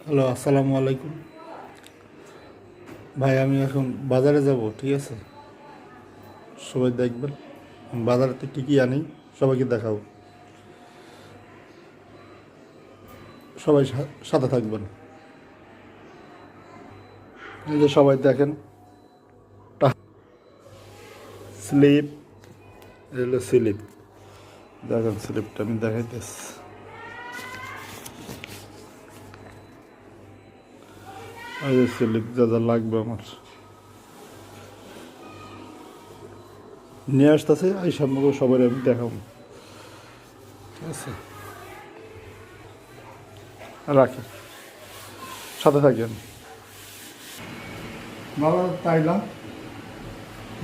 Hello, আসসালামু আলাইকুম। ভাই, আমি এখন বাজারে যাব, ঠিক আছে? সবাই দেখবেন আমি বাজারেতে কী কী আনি, সবাইকে দেখাবো। সবাই সাথে থাকবেন। এই যে সবাই দেখেন, স্লিপ, এগুলো স্লিপ। দেখেন স্লিপটা আমি দেখাইতেছি। এই যে স্লিপ যা যা লাগবে আমার নিয়ে আসতেছে, এই সম্পর্কে সবাই আমি দেখাবো, ঠিক আছে? রাখি, সাথে থাকেন। বাবা তাইলাম,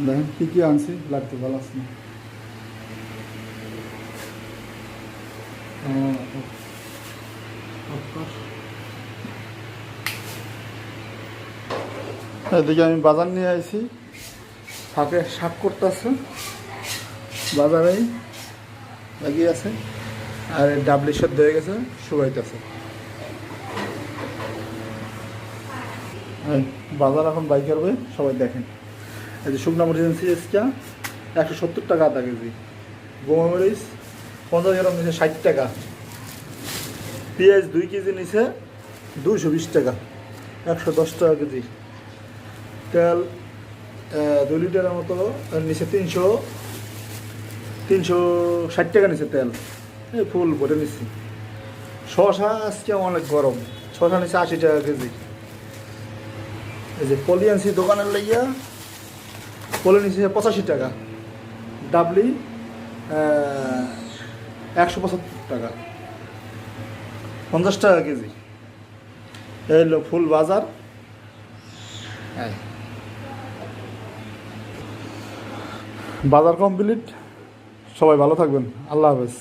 দেখেন কী কী আনছি, লাগতে ভালো আছে না? এদিকে আমি বাজার নিয়ে আইছি, ফাঁকে শাক করতেছে, বাজারেই লাগিয়ে আছে। আর ডাবলি সেদ্ধ হয়ে গেছে, শুকাইতেছে। বাজার এখন বাই করবে, সবাই দেখেন। এই যে শুকনো মরিচ আনছি এসকা 170 টাকা আধা কেজি, গোমা মরিচ 50 গ্রাম নিচে 60 টাকা, পেঁয়াজ 2 কেজি নিচে 220 টাকা, 110 টাকা কেজি। তেল 2 লিটারের মতো নিচে 360 টাকা নিচে তেল, এই ফুল ভরে নিচ্ছি। শশা আজকে অনেক গরম, শশা নিচে 80 টাকা কেজি। এই যে পলি আনছি দোকানের লাইয়া, পলি নিচে 85 টাকা, ডাবলি 175 টাকা, 50 টাকা কেজি। এই হলো ফুল বাজার। হ্যাঁ, বাজার কমপ্লিট। সবাই ভালো থাকবেন, আল্লাহ হাফেজ।